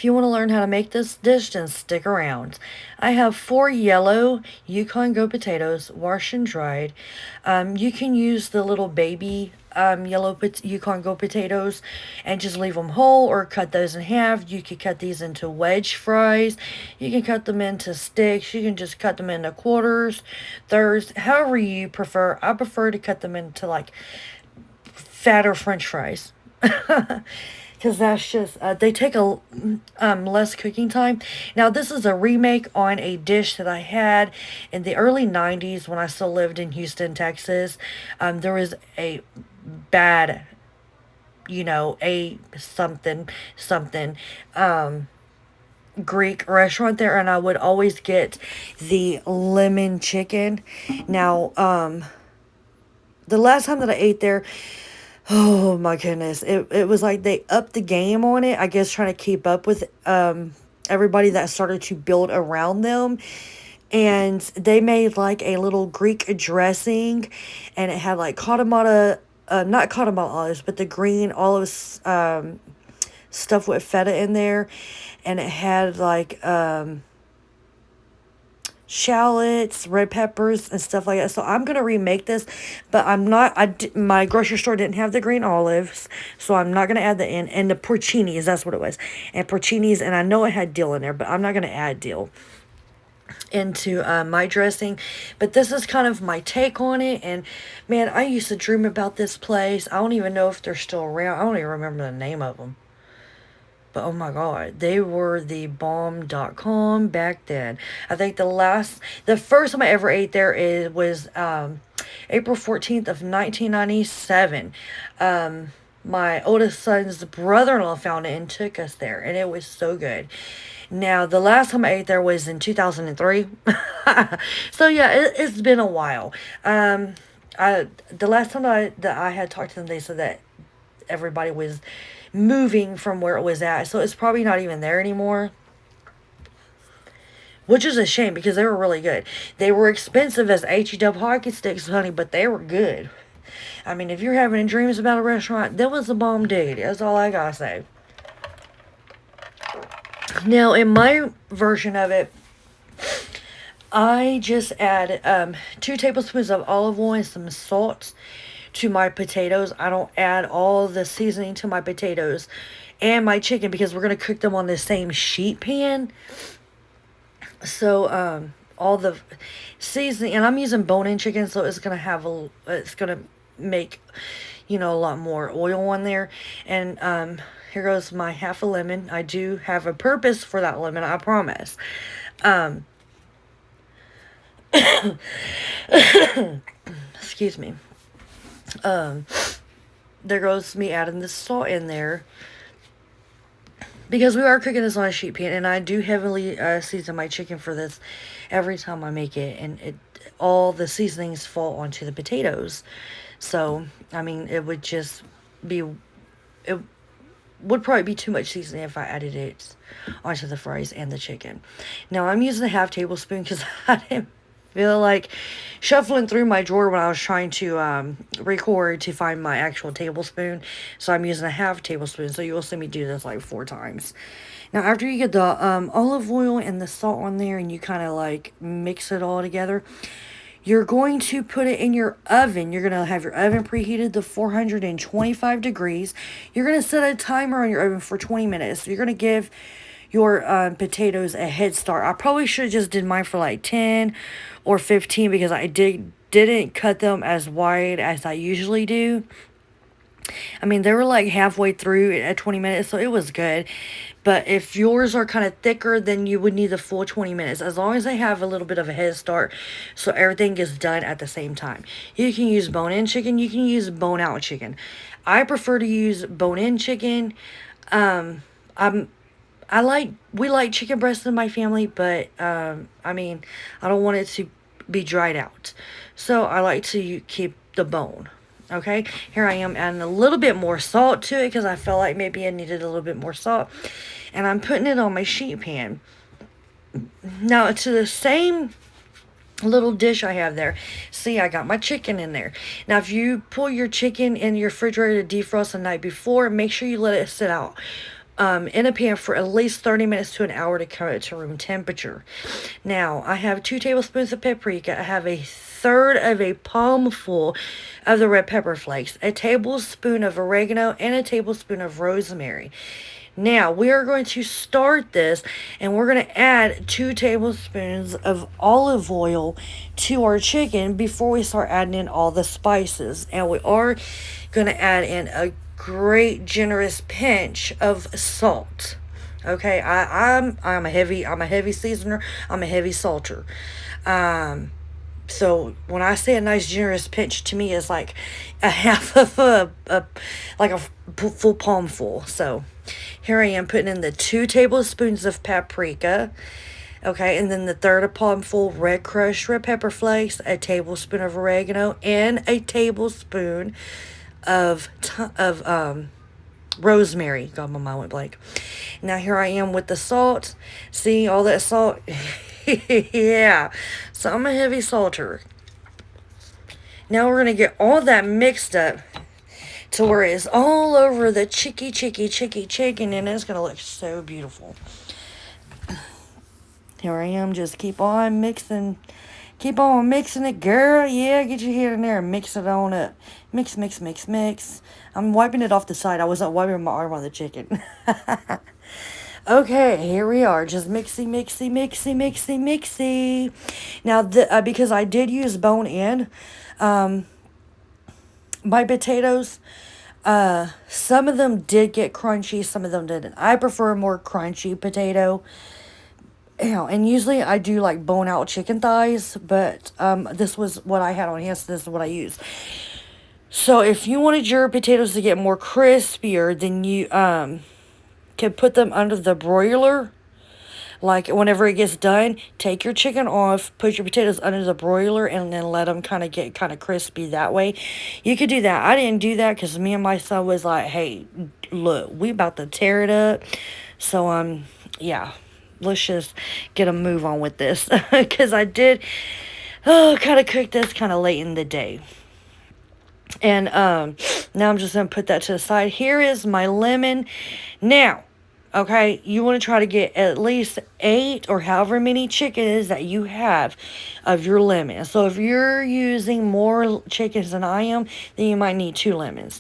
If you want to learn how to make this dish, then stick around. I have 4 yellow Yukon Go potatoes, washed and dried. You can use the little baby yellow Yukon Go potatoes and just leave them whole, or cut those in half. You could cut these into wedge fries. You can cut them into sticks. You can just cut them into quarters, thirds, however you prefer. I prefer to cut them into like fatter French fries. Because that's just they take a less cooking time. Now this is a remake on a dish that I had in the early 90s when I still lived in Houston, Texas. There was a bad, a something Greek restaurant there, and I would always get the lemon chicken. Now the last time that I ate there, oh my goodness. It was like they upped the game on it. I guess trying to keep up with everybody that started to build around them. And they made like a little Greek dressing, and it had like Katamata, not Katamata olives, but the green olives stuff with feta in there. And it had like shallots, red peppers, and stuff like that. So I'm gonna remake this, but I'm not. My grocery store didn't have the green olives, so I'm not gonna add the in and the porcinis. That's what it was, and porcinis. And I know it had dill in there, but I'm not gonna add dill into my dressing. But this is kind of my take on it. And man, I used to dream about this place. I don't even know if they're still around. I don't even remember the name of them. But oh my god, they were the bomb.com back then. I think the first time I ever ate there was April 14th of 1997. My oldest son's brother-in-law found it and took us there, and it was so good. Now, the last time I ate there was in 2003. So yeah, it's been a while. The last time that I had talked to them, they said that everybody was moving from where it was at, so it's probably not even there anymore, which is a shame because they were really good. They were expensive as HEW hockey sticks, honey, but they were good. I mean, if you're having dreams about a restaurant, that was a bomb dude. That's all I gotta say. Now, in my version of it, I just add 2 tablespoons of olive oil and some salt to my potatoes. I don't add all the seasoning to my potatoes and my chicken because we're going to cook them on the same sheet pan. So all the seasoning, and I'm using bone-in chicken, so it's going to have it's going to make, a lot more oil on there. And here goes my half a lemon. I do have a purpose for that lemon, I promise. Excuse me. There goes me adding the salt in there, because we are cooking this on a sheet pan, and I do heavily season my chicken for this every time I make it, and all the seasonings fall onto the potatoes. So I mean, it would probably be too much seasoning if I added it onto the fries and the chicken. Now I'm using a half tablespoon because I didn't feel like shuffling through my drawer when I was trying to record to find my actual tablespoon. So I'm using a half tablespoon. So you'll see me do this like 4 times. Now after you get the olive oil and the salt on there, and you kind of like mix it all together, you're going to put it in your oven. You're going to have your oven preheated to 425 degrees. You're going to set a timer on your oven for 20 minutes. So you're going to give your potatoes a head start. I probably should have just did mine for like 10 or 15 because I didn't cut them as wide as I usually do. I mean, they were like halfway through at 20 minutes, so it was good. But if yours are kind of thicker, then you would need the full 20 minutes, as long as they have a little bit of a head start, so everything gets done at the same time. You can use bone-in chicken. You can use bone-out chicken. I prefer to use bone-in chicken. We like chicken breast in my family, but I mean, I don't want it to be dried out, so I like to keep the bone. Okay, here I am adding a little bit more salt to it because I felt like maybe I needed a little bit more salt, and I'm putting it on my sheet pan. Now to the same little dish I have there, see, I got my chicken in there. Now if you pull your chicken in your refrigerator to defrost the night before, make sure you let it sit out in a pan for at least 30 minutes to an hour to come it to room temperature. Now, I have 2 tablespoons of paprika. I have a third of a palmful of the red pepper flakes, a tablespoon of oregano, and a tablespoon of rosemary. Now, we are going to start this, and we're going to add 2 tablespoons of olive oil to our chicken before we start adding in all the spices. And we are going to add in a great generous pinch of salt. Okay, I'm a heavy seasoner. I'm a heavy salter. So when I say a nice generous pinch, to me is like a half of like a full palmful. So here I am putting in the 2 tablespoons of paprika. Okay, and then the third a palmful crushed red pepper flakes, a tablespoon of oregano, and a tablespoon of rosemary. God, my mind went blank. Now here I am with the salt. See all that salt? Yeah. So I'm a heavy salter. Now we're going to get all that mixed up to where it's all over the chicken, and it's going to look so beautiful. Here I am, just keep on mixing it, girl. Yeah, get your head in there and mix it on up. Mix. I'm wiping it off the side. I wasn't wiping my arm on the chicken. Okay, here we are. Just mixy. Now, because I did use bone-in, my potatoes, some of them did get crunchy, some of them didn't. I prefer a more crunchy potato. And usually I do like bone out chicken thighs, but this was what I had on hand, so this is what I used. So if you wanted your potatoes to get more crispier, then you can put them under the broiler. Like whenever it gets done, take your chicken off, put your potatoes under the broiler, and then let them kind of get kind of crispy that way. You could do that. I didn't do that because me and my son was like, hey, look, we about to tear it up. So, yeah, let's just get a move on with this. Because I did kind of cook this kind of late in the day. And now I'm just going to put that to the side. Here is my lemon. Now, okay, you want to try to get at least 8 or however many chickens that you have of your lemon. So if you're using more chickens than I am, then you might need 2 lemons.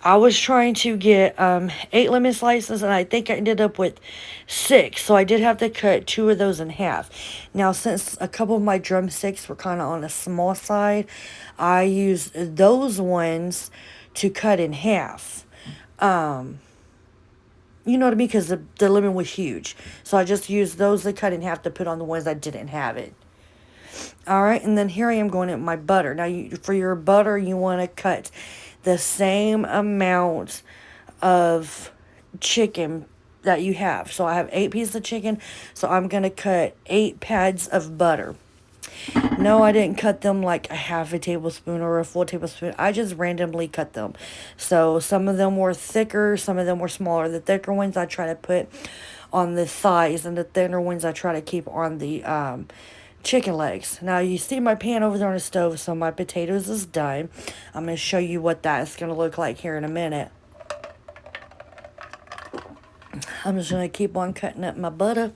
I was trying to get 8 lemon slices, and I think I ended up with 6. So I did have to cut 2 of those in half. Now, since a couple of my drumsticks were kind of on the small side, I used those ones to cut in half. You know what I mean? Because the lemon was huge. So I just used those to cut in half to put on the ones that didn't have it. Alright, and then here I am going at my butter. Now, for your butter, you want to cut the same amount of chicken that you have. So I have 8 pieces of chicken, so I'm going to cut 8 pads of butter. No, I didn't cut them like a half a tablespoon or a full tablespoon. I just randomly cut them. So some of them were thicker, some of them were smaller. The thicker ones I try to put on the thighs, and the thinner ones I try to keep on the chicken legs. Now you see my pan over there on the stove, so my potatoes is done. I'm going to show you what that's going to look like here in a minute. I'm just going to keep on cutting up my butter.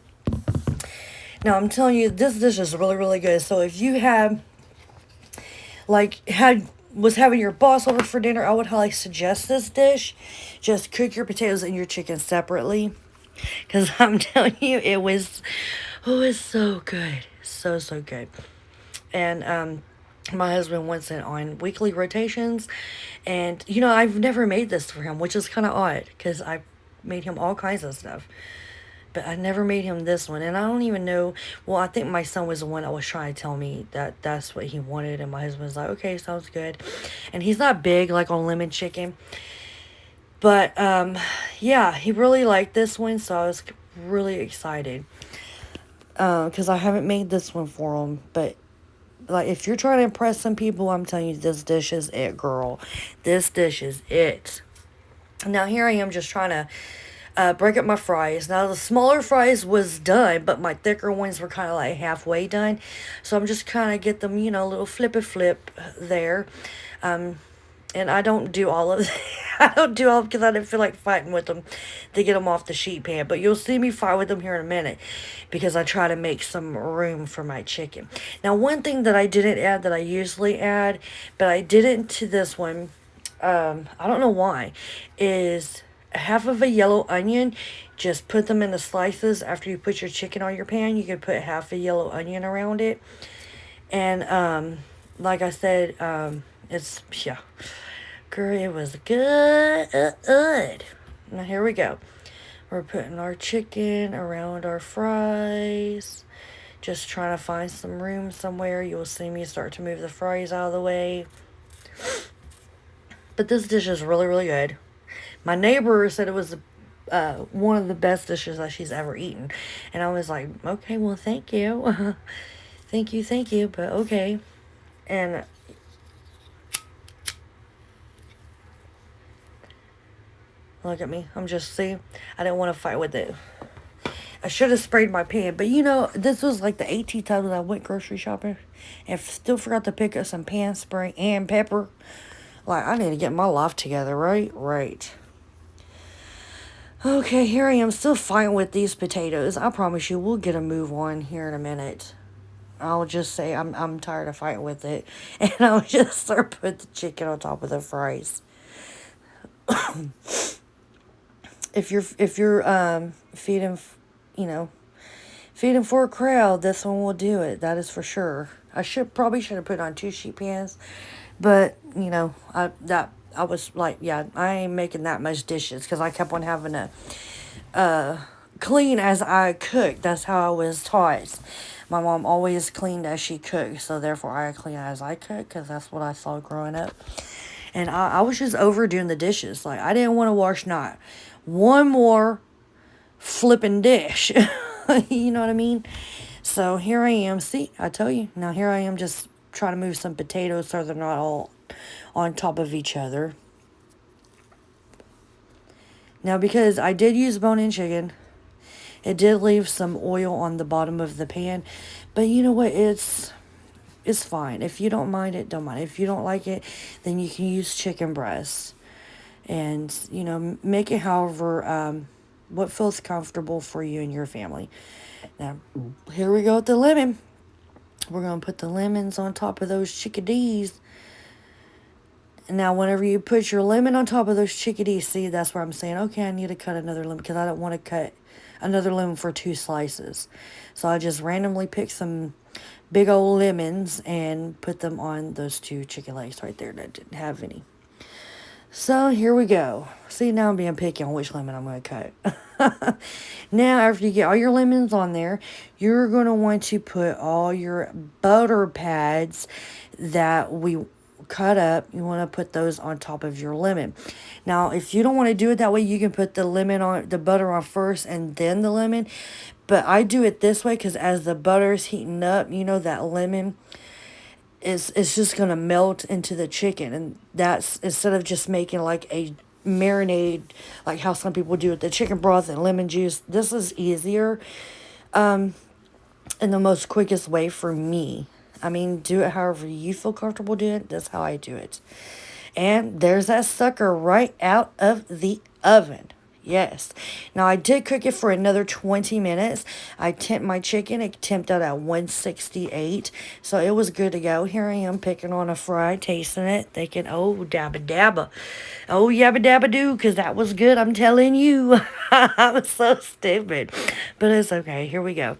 Now I'm telling you, this dish is really, really good. So if you have, was having your boss over for dinner, I would highly suggest this dish. Just cook your potatoes and your chicken separately. Because I'm telling you, it was so good. So good. And my husband wants it on weekly rotations. And, I've never made this for him, which is kind of odd. Because I made him all kinds of stuff. But I never made him this one. And I don't even know. Well, I think my son was the one that was trying to tell me that that's what he wanted. And my husband was like, okay, sounds good. And he's not big like on lemon chicken. But, yeah, he really liked this one. So I was really excited. Because I haven't made this one for him. But, if you're trying to impress some people, I'm telling you, this dish is it, girl. This dish is it. Now, here I am just trying to break up my fries. Now, the smaller fries was done, but my thicker ones were kind of like halfway done. So I'm just kind of get them, a little flip there. And And I don't do all of I don't do all because I didn't feel like fighting with them to get them off the sheet pan. But you'll see me fight with them here in a minute because I try to make some room for my chicken. Now, one thing that I didn't add that I usually add, but I didn't to this one, I don't know why, is half of a yellow onion. Just put them in the slices after you put your chicken on your pan. You could put half a yellow onion around it. And like I said, it's, yeah. Girl, it was good. Now here we go. We're putting our chicken around our fries. Just trying to find some room somewhere. You'll see me start to move the fries out of the way. But this dish is really, really good. My neighbor said it was one of the best dishes that she's ever eaten. And I was like, okay, well, thank you. thank you, but okay. And look at me. I'm just, see, I didn't want to fight with it. I should have sprayed my pan. But, you know, this was like the 18th time that I went grocery shopping. And still forgot to pick up some pan spray and pepper. Like, I need to get my life together, right? Right. Okay, here I am still fighting with these potatoes. I promise you, we'll get a move on here in a minute. I'll just say I'm tired of fighting with it. And I'll just start put the chicken on top of the fries. if you're feeding, you know, feeding for a crowd, this one will do it. That is for sure. I probably should have put on 2 sheet pans, but you know, I was like, yeah, I ain't making that much dishes because I kept on having to clean as I cooked. That's how I was taught. My mom always cleaned as she cooked, so therefore I clean as I cook because that's what I saw growing up. And I was just overdoing the dishes. Like, I didn't want to wash not one more flipping dish. You know what I mean? So here I am. See, I tell you. Now here I am just trying to move some potatoes so they're not all on top of each other. Now, because I did use bone-in chicken, it did leave some oil on the bottom of the pan. But you know what? It's fine. If you don't mind it, don't mind it. If you don't like it, then you can use chicken breasts. And, you know, make it however, what feels comfortable for you and your family. Now, here we go with the lemon. We're going to put the lemons on top of those chickadees. Now, whenever you put your lemon on top of those chickadees, see, that's where I'm saying, okay, I need to cut another lemon because I don't want to cut another lemon for 2 slices. So I just randomly picked some big old lemons and put them on those 2 chicken legs right there that didn't have any. So here we go. See, now I'm being picky on which lemon I'm going to cut. Now, after you get all your lemons on there, you're going to want to put all your butter pads that we cut up. You want to put those on top of your lemon. Now, if you don't want to do it that way, you can put the butter on first and then the lemon. But I do it this way because as the butter is heating up, you know, that lemon it's just going to melt into the chicken. And that's, instead of just making like a marinade, like how some people do with the chicken broth and lemon juice, this is easier and the most quickest way for me. I mean, do it however you feel comfortable doing it. That's how I do it. And there's that sucker right out of the oven. Yes. Now, I did cook it for another 20 minutes. I temped my chicken. It temped out at 168. So it was good to go. Here I am picking on a fry, tasting it, thinking, oh, dabba dabba. Oh, yabba dabba doo, because that was good. I'm telling you. I was so stupid. But it's okay. Here we go.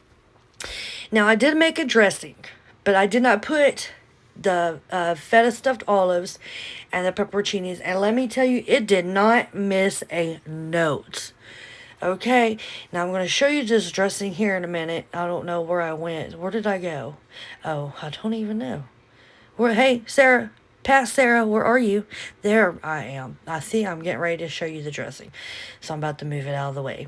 Now, I did make a dressing, but I did not put the feta stuffed olives and the pepperoncinis, and let me tell you, it did not miss a note. Okay, now I'm going to show you this dressing here in a minute. I don't know where I went. Where did I go? Oh, I don't even know. Hey, Sarah, Pat Sarah, where are you? There I am. I see I'm getting ready to show you the dressing, so I'm about to move it out of the way.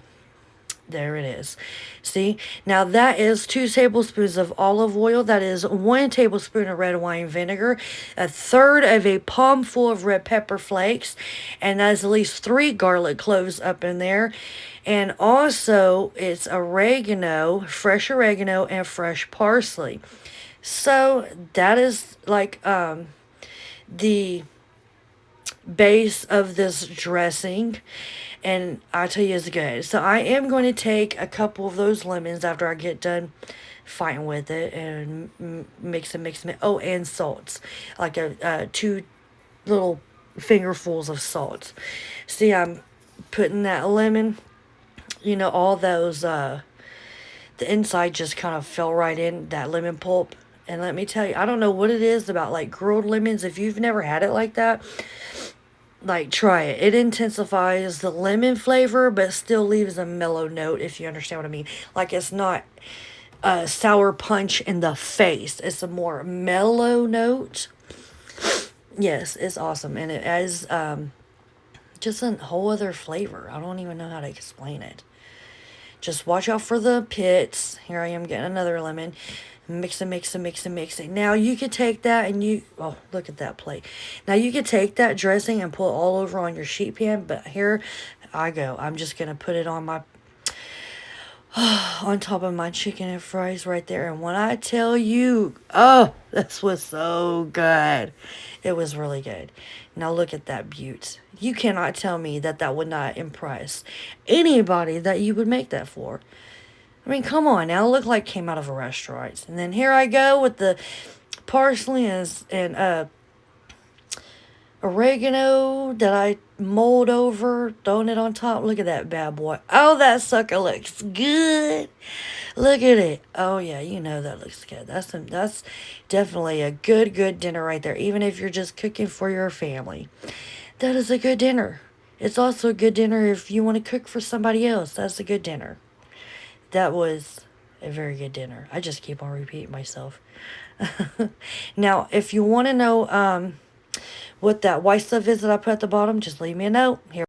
There it is. See? Now that is 2 tablespoons of olive oil. That is 1 tablespoon of red wine vinegar. 1/3 of a palm full of red pepper flakes. And that's at least 3 garlic cloves up in there. And also it's oregano, fresh oregano, and fresh parsley. So that is like the base of this dressing, and I tell you it's good. So I am going to take a couple of those lemons after I get done fighting with it and mix and mix them. Oh, and salts, like two little fingerfuls of salt. See, I'm putting that lemon, all those, the inside just kind of fell right in, that lemon pulp. And let me tell you, I don't know what it is about like grilled lemons. If you've never had it like that, like try it. It intensifies the lemon flavor, but still leaves a mellow note, if you understand what I mean. Like it's not a sour punch in the face. It's a more mellow note. Yes, it's awesome. And it has just a whole other flavor. I don't even know how to explain it. Just watch out for the pits. Here I am getting another lemon. Mix it, mix it, mix it, mix it. Now you could take that and oh, look at that plate. Now you could take that dressing and pull it all over on your sheet pan, but here I go. I'm just going to put it on my on top of my chicken and fries right there. And when I tell you, oh, this was so good. It was really good. Now look at that beaut. You cannot tell me that that would not impress anybody that you would make that for. I mean, come on now. It looked like it came out of a restaurant. And then here I go with the parsley and oregano that I mold over, throwing it on top. Look at that bad boy. Oh, that sucker looks good. Look at it. Oh yeah, you know that looks good. That's definitely a good dinner right there. Even if you're just cooking for your family, that is a good dinner. It's also a good dinner if you want to cook for somebody else. That's a good dinner. That was a very good dinner. I just keep on repeating myself. Now, if you want to know what that white stuff is that I put at the bottom, just leave me a note. Here.